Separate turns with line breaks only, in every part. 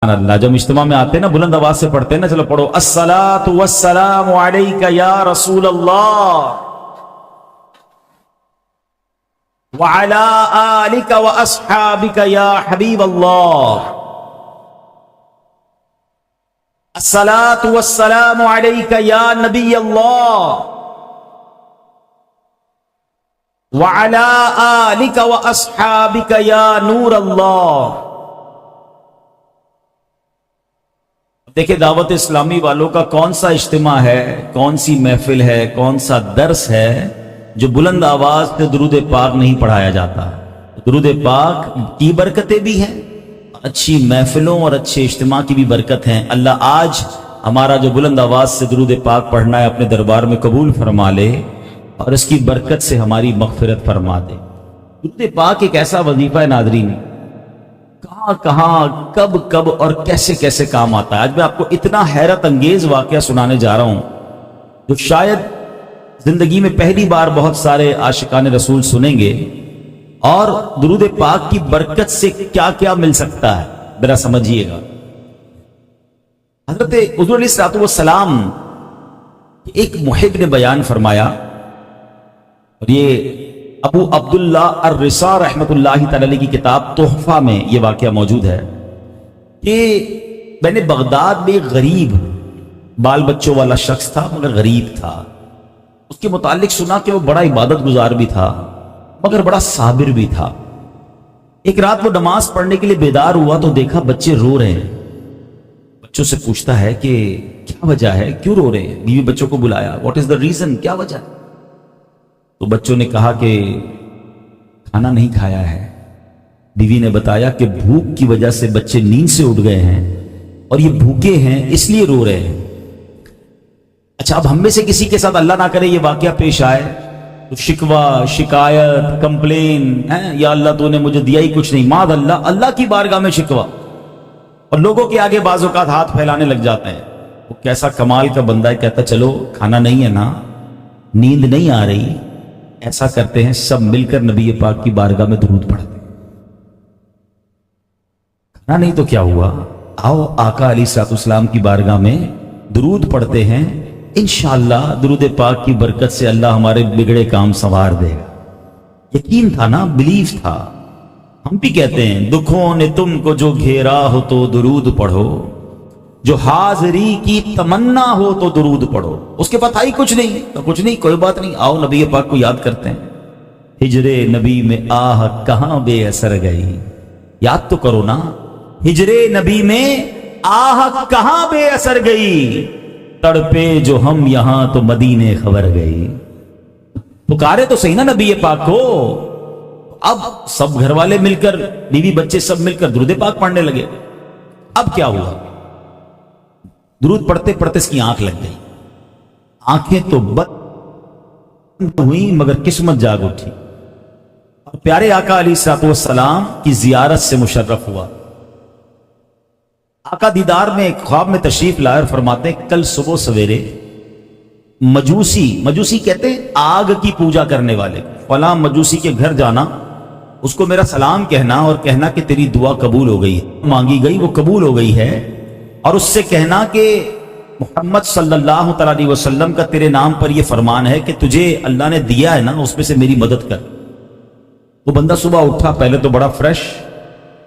اللہ جب اجتماع میں آتے ہیں نا بلند آواز سے پڑھتے ہیں نا، چلو پڑھو الصلاۃ والسلام علیک یا رسول اللہ وعلی آلک واصحابک یا حبیب اللہ، الصلاۃ والسلام علیک یا نبی اللہ وعلی آلک واصحابک یا نور اللہ۔ دیکھیں دعوت اسلامی والوں کا کون سا اجتماع ہے، کون سی محفل ہے، کون سا درس ہے جو بلند آواز سے درود پاک نہیں پڑھایا جاتا۔ درود پاک کی برکتیں بھی ہیں، اچھی محفلوں اور اچھے اجتماع کی بھی برکت ہیں۔ اللہ آج ہمارا جو بلند آواز سے درود پاک پڑھنا ہے اپنے دربار میں قبول فرما لے اور اس کی برکت سے ہماری مغفرت فرما دے۔ درود پاک ایک ایسا وظیفہ ہے ناظرین، کہاں کہاں کب کب اور کیسے کیسے کام آتا ہے۔ آج میں آپ کو اتنا حیرت انگیز واقعہ سنانے جا رہا ہوں جو شاید زندگی میں پہلی بار بہت سارے عاشقان رسول سنیں گے، اور درود پاک کی برکت سے کیا کیا مل سکتا ہے ذرا سمجھیے گا۔ حضرت حضور علیہ الصلوۃ والسلام ایک محب نے بیان فرمایا، اور یہ ابو عبداللہ الرسا رحمت اللہ تعالی علیہ کی کتاب تحفہ میں یہ واقعہ موجود ہے کہ میں نے بغداد میں ایک غریب بال بچوں والا شخص تھا مگر غریب تھا، اس کے متعلق سنا کہ وہ بڑا عبادت گزار بھی تھا مگر بڑا صابر بھی تھا۔ ایک رات وہ نماز پڑھنے کے لیے بیدار ہوا تو دیکھا بچے رو رہے ہیں۔ بچوں سے پوچھتا ہے کہ کیا وجہ ہے، کیوں رو رہے ہیں؟ بیوی بچوں کو بلایا، واٹ از دا ریزن، کیا وجہ ہے؟ تو بچوں نے کہا کہ کھانا نہیں کھایا ہے۔ بیوی نے بتایا کہ بھوک کی وجہ سے بچے نیند سے اٹھ گئے ہیں اور یہ بھوکے ہیں اس لیے رو رہے ہیں۔ اچھا اب ہم میں سے کسی کے ساتھ اللہ نہ کرے یہ واقعہ پیش آئے تو شکوہ، شکایت، کمپلین ہے، یا اللہ تو نے مجھے دیا ہی کچھ نہیں، معاذ اللہ، اللہ کی بارگاہ میں شکوہ، اور لوگوں کے آگے بعض اوقات ہاتھ پھیلانے لگ جاتے ہیں۔ وہ کیسا کمال کا بندہ ہے، کہتا چلو کھانا نہیں ہے نا، نیند نہیں آ رہی، ایسا کرتے ہیں سب مل کر نبی پاک کی بارگاہ میں درود پڑھتے ہیں۔ کھانا نہیں تو کیا ہوا، آؤ آقا علیہ الصلوۃ والسلام کی بارگاہ میں درود پڑھتے ہیں، انشاءاللہ درود پاک کی برکت سے اللہ ہمارے بگڑے کام سنوار دے گا۔ یقین تھا نا، بلیف تھا۔ ہم بھی کہتے ہیں دکھوں نے تم کو جو گھیرا ہو تو درود پڑھو، جو حاضری کی تمنا ہو تو درود پڑھو۔ اس کے پاس آئی کچھ نہیں تو کچھ نہیں، کوئی بات نہیں، آؤ نبی پاک کو یاد کرتے ہیں۔ ہجر نبی میں آہ کہاں بے اثر گئی، یاد تو کرو نا، ہجر نبی میں آہ کہاں بے اثر گئی، تڑپے جو ہم یہاں تو مدینے خبر گئی۔ پکارے تو صحیح نا نبی پاک کو۔ اب سب گھر والے مل کر، بیوی بچے سب مل کر درود پاک پڑھنے لگے۔ اب کیا ہوا، درود پڑھتے پڑھتے اس کی آنکھ لگ گئی، آنکھیں تو بند ہوئی مگر قسمت جاگ اٹھی، اور پیارے آقا علیہ الصلوۃ والسلام کی زیارت سے مشرف ہوا۔ آقا دیدار میں ایک خواب میں تشریف لائے اور فرماتے ہیں کل صبح سویرے مجوسی کہتے ہیں آگ کی پوجا کرنے والے، فلاں مجوسی کے گھر جانا، اس کو میرا سلام کہنا اور کہنا کہ تیری دعا قبول ہو گئی ہے، مانگی گئی وہ قبول ہو گئی ہے، اور اس سے کہنا کہ محمد صلی اللہ تعالی علیہ وسلم کا تیرے نام پر یہ فرمان ہے کہ تجھے اللہ نے دیا ہے نا، اس میں سے میری مدد کر۔ وہ بندہ صبح اٹھا، پہلے تو بڑا فریش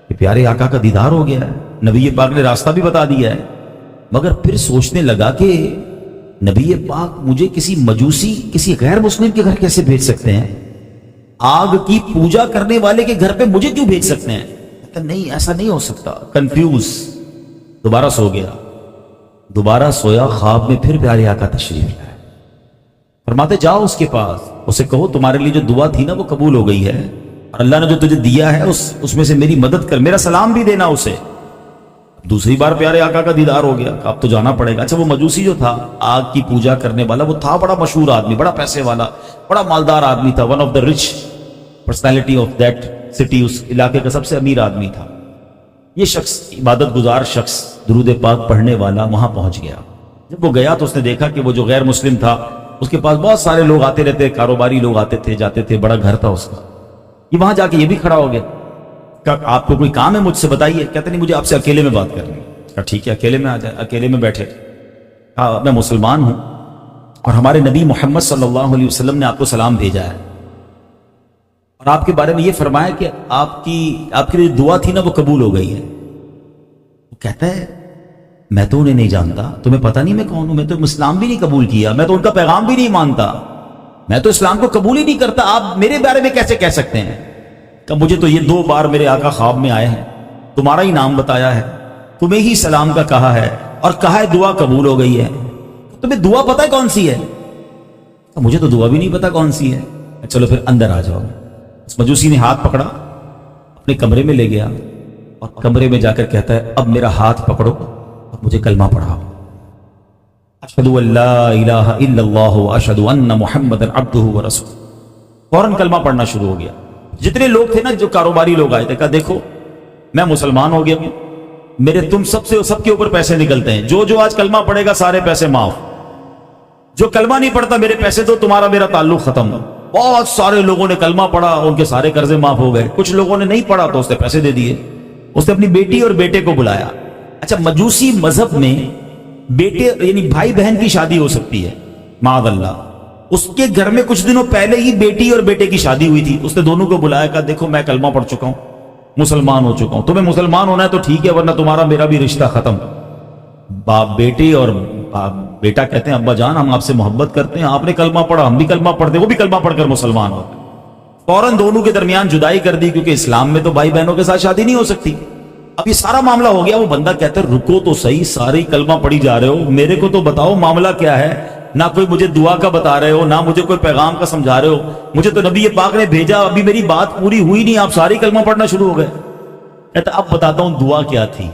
کہ پیارے آقا کا دیدار ہو گیا ہے، نبی پاک نے راستہ بھی بتا دیا ہے، مگر پھر سوچنے لگا کہ نبی پاک مجھے کسی مجوسی، کسی غیر مسلم کے گھر کیسے بھیج سکتے ہیں، آگ کی پوجا کرنے والے کے گھر پہ مجھے کیوں بھیج سکتے ہیں؟ کہتا نہیں ایسا نہیں ہو سکتا، کنفیوز۔ دوبارہ سو گیا، دوبارہ سویا، خواب میں پھر پیارے آقا تشریف لائے، فرماتے جاؤ اس کے پاس، اسے کہو تمہارے لیے جو دعا تھی نا وہ قبول ہو گئی ہے، اور اللہ نے جو تجھے دیا ہے اس میں سے میری مدد کر، میرا سلام بھی دینا اسے۔ دوسری بار پیارے آقا کا دیدار ہو گیا، اب تو جانا پڑے گا۔ اچھا وہ مجوسی جو تھا آگ کی پوجا کرنے والا، وہ تھا بڑا مشہور آدمی، بڑا پیسے والا، بڑا مالدار آدمی تھا، one of the rich personality of that city, اس علاقے کا سب سے امیر آدمی تھا۔ یہ شخص عبادت گزار شخص، درود پاک پڑھنے والا، وہاں پہنچ گیا۔ جب وہ گیا تو اس نے دیکھا کہ وہ جو غیر مسلم تھا اس کے پاس بہت سارے لوگ آتے رہتے، کاروباری لوگ آتے تھے جاتے تھے، بڑا گھر تھا اس کا۔ یہ وہاں جا کے یہ بھی کھڑا ہو گیا، کہا آپ کو کوئی کام ہے مجھ سے بتائیے. کہتے نہیں مجھے آپ سے اکیلے میں بات کرنی ہے. کہا ٹھیک ہے اکیلے میں آ جائے. اکیلے میں بیٹھے. کہا میں مسلمان ہوں اور ہمارے نبی محمد صلی اللہ علیہ وسلم نے آپ کو سلام بھیجا ہے اور آپ کے بارے میں یہ فرمایا کہ آپ کی جو دعا تھی نا وہ قبول ہو گئی ہے. وہ کہتا ہے میں تو انہیں نہیں جانتا, تمہیں پتہ نہیں میں کون ہوں, میں تو اسلام بھی نہیں قبول کیا, میں تو ان کا پیغام بھی نہیں مانتا, میں تو اسلام کو قبول ہی نہیں کرتا, آپ میرے بارے میں کیسے کہہ سکتے ہیں؟ کہ مجھے تو یہ 2 بار میرے آقا خواب میں آئے ہیں, تمہارا ہی نام بتایا ہے, تمہیں ہی سلام کا کہا ہے اور کہا ہے دعا قبول ہو گئی ہے, تمہیں دعا پتہ ہے کون سی ہے؟ کہ مجھے تو دعا بھی نہیں پتا کون سی ہے. چلو پھر اندر آ جاؤ. اس مجوسی نے ہاتھ پکڑا, اپنے کمرے میں لے گیا اور کمرے میں جا کر کہتا ہے اب میرا ہاتھ پکڑو اور مجھے کلمہ پڑھاؤ. اشہد ان لا الہ الا اللہ واشہد ان محمد عبدہ ورسولہ. فوراً کلمہ پڑھنا شروع ہو گیا. جتنے لوگ تھے نا, جو کاروباری لوگ آئے تھے, کہا دیکھو میں مسلمان ہو گیا ہوں, میرے تم سب کے اوپر پیسے نکلتے ہیں, جو آج کلمہ پڑھے گا سارے پیسے معاف, جو کلمہ نہیں پڑھتا میرے پیسے دو, تمہارا میرا تعلق ختم. بہت سارے لوگوں نے کلمہ پڑھا, ان کے سارے قرضے معاف ہو گئے. کچھ لوگوں نے نہیں پڑھا تو اس نے پیسے دے دیے. اس نے اپنی بیٹی اور بیٹے کو بلایا. اچھا مجوسی مذہب میں بیٹے یعنی بھائی بہن کی شادی ہو سکتی ہے معاذ اللہ. اس کے گھر میں کچھ دنوں پہلے ہی بیٹی اور بیٹے کی شادی ہوئی تھی. اس نے دونوں کو بلایا, کہا دیکھو میں کلمہ پڑھ چکا ہوں, مسلمان ہو چکا ہوں, تمہیں مسلمان ہونا ہے تو ٹھیک ہے ورنہ تمہارا میرا بھی رشتہ ختم. باپ بیٹے اور بیٹا کہتے ہیں ابا جان ہم آپ سے محبت کرتے ہیں, آپ نے کلمہ پڑھا ہم بھی کلمہ پڑھتے, وہ بھی کلمہ پڑھ کر مسلمان ہو گئے. فوراً دونوں کے درمیان جدائی کر دی, کیونکہ اسلام میں تو بھائی بہنوں کے ساتھ شادی نہیں ہو سکتی. اب یہ سارا معاملہ ہو گیا. وہ بندہ کہتا ہے رکو تو صحیح, سارے کلمہ پڑھی جا رہے ہو, میرے کو تو بتاؤ معاملہ کیا ہے. نہ کوئی مجھے دعا کا بتا رہے ہو, نہ مجھے کوئی پیغام کا سمجھا رہے ہو, مجھے تو نبی پاک نے بھیجا, ابھی میری بات پوری ہوئی نہیں, آپ ساری کلمہ پڑھنا شروع ہو گئے. کہتا اب بتاتا ہوں دعا کیا تھی.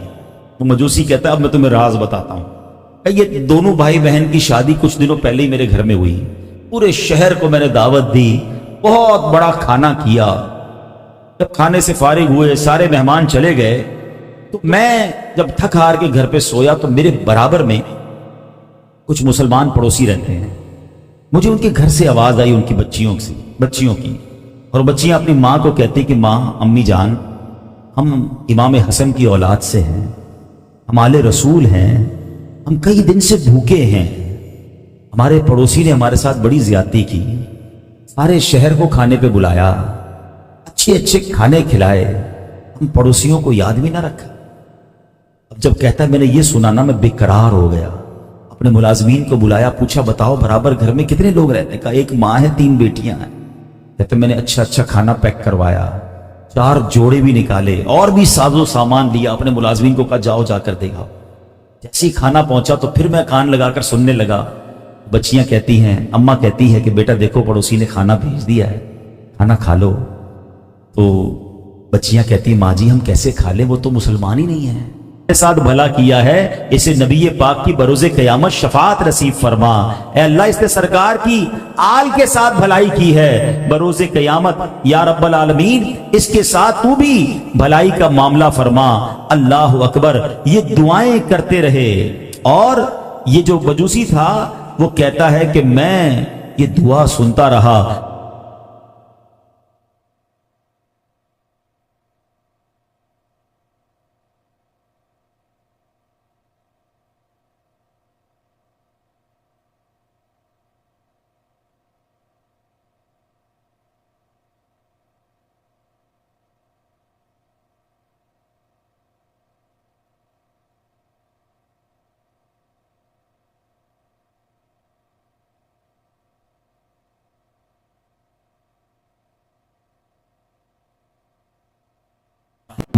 وہ مجوسی کہتا ہے اب میں تمہیں راز بتاتا ہوں. یہ دونوں بھائی بہن کی شادی کچھ دنوں پہلے ہی میرے گھر میں ہوئی. پورے شہر کو میں نے دعوت دی, بہت بڑا کھانا کیا. جب کھانے سے فارغ ہوئے, سارے مہمان چلے گئے, تو میں جب تھک ہار کے گھر پہ سویا تو میرے برابر میں کچھ مسلمان پڑوسی رہتے ہیں. مجھے ان کے گھر سے آواز آئی, ان کی بچیوں کی, اور بچیاں اپنی ماں کو کہتی کہ ماں, امی جان, ہم امام حسن کی اولاد سے ہیں, ہم آل رسول ہیں, ہم کئی دن سے بھوکے ہیں, ہمارے پڑوسی نے ہمارے ساتھ بڑی زیادتی کی, سارے شہر کو کھانے پہ بلایا, اچھے کھانے کھلائے, ہم پڑوسیوں کو یاد بھی نہ رکھا. اب جب کہتا ہے میں نے یہ سنا نا, میں بے قرار ہو گیا. اپنے ملازمین کو بلایا, پوچھا بتاؤ برابر گھر میں کتنے لوگ رہتے ہیں؟ کہا ایک ماں ہے 3 بیٹیاں ہیں. کہتے میں نے اچھا کھانا پیک کروایا, 4 جوڑے بھی نکالے, اور بھی ساز و سامان لیا, اپنے ملازمین کو کہا جاؤ جا کر دیکھا. جیسے ہی کھانا پہنچا تو پھر میں کان لگا کر سننے لگا. بچیاں کہتی ہیں, اماں کہتی ہے کہ بیٹا دیکھو پڑوسی نے کھانا بھیج دیا ہے, کھانا کھا لو. تو بچیاں کہتی ماں جی ہم کیسے کھا لیں, وہ تو مسلمان ہی نہیں ہے. ساتھ بھلا کیا ہے, اسے نبی پاک کی بروز قیامت شفاعت نصیب فرما. اے اللہ اس نے سرکار کی آل کے ساتھ بھلائی کی ہے بروز قیامت, یا رب العالمین اس کے ساتھ تو بھی بھلائی کا معاملہ فرما. اللہ اکبر. یہ دعائیں کرتے رہے, اور یہ جو مجوسی تھا وہ کہتا ہے کہ میں یہ دعا سنتا رہا.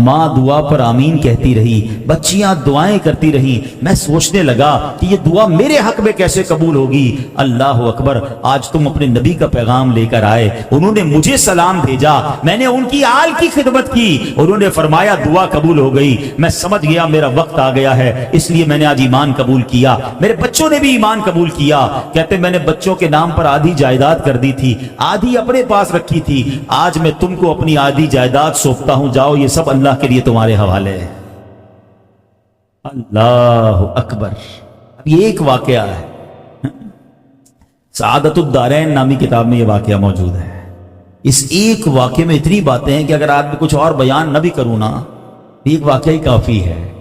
ماں دعا پر آمین کہتی رہی, بچیاں دعائیں کرتی رہی. میں سوچنے لگا کہ یہ دعا میرے حق میں کیسے قبول ہوگی. اللہ اکبر. آج تم اپنے نبی کا پیغام لے کر آئے, انہوں نے مجھے سلام بھیجا, میں نے ان کی آل کی خدمت کی, انہوں نے فرمایا دعا قبول ہو گئی. میں سمجھ گیا میرا وقت آ گیا ہے, اس لیے میں نے آج ایمان قبول کیا. میرے بچوں نے بھی ایمان قبول کیا. کہتے میں نے بچوں کے نام پر آدھی جائیداد کر دی تھی, آدھی اپنے پاس رکھی تھی, آج میں تم کو اپنی آدھی جائیداد سونپتا ہوں, جاؤ یہ سب اللہ کے لیے تمہارے حوالے ہے. اللہ اکبر. اب یہ ایک واقعہ ہے, سعادت الدارین نامی کتاب میں یہ واقعہ موجود ہے. اس ایک واقعے میں اتنی باتیں ہیں کہ اگر آدمی کچھ اور بیان نہ بھی کروں نا، ایک واقعہ ہی کافی ہے۔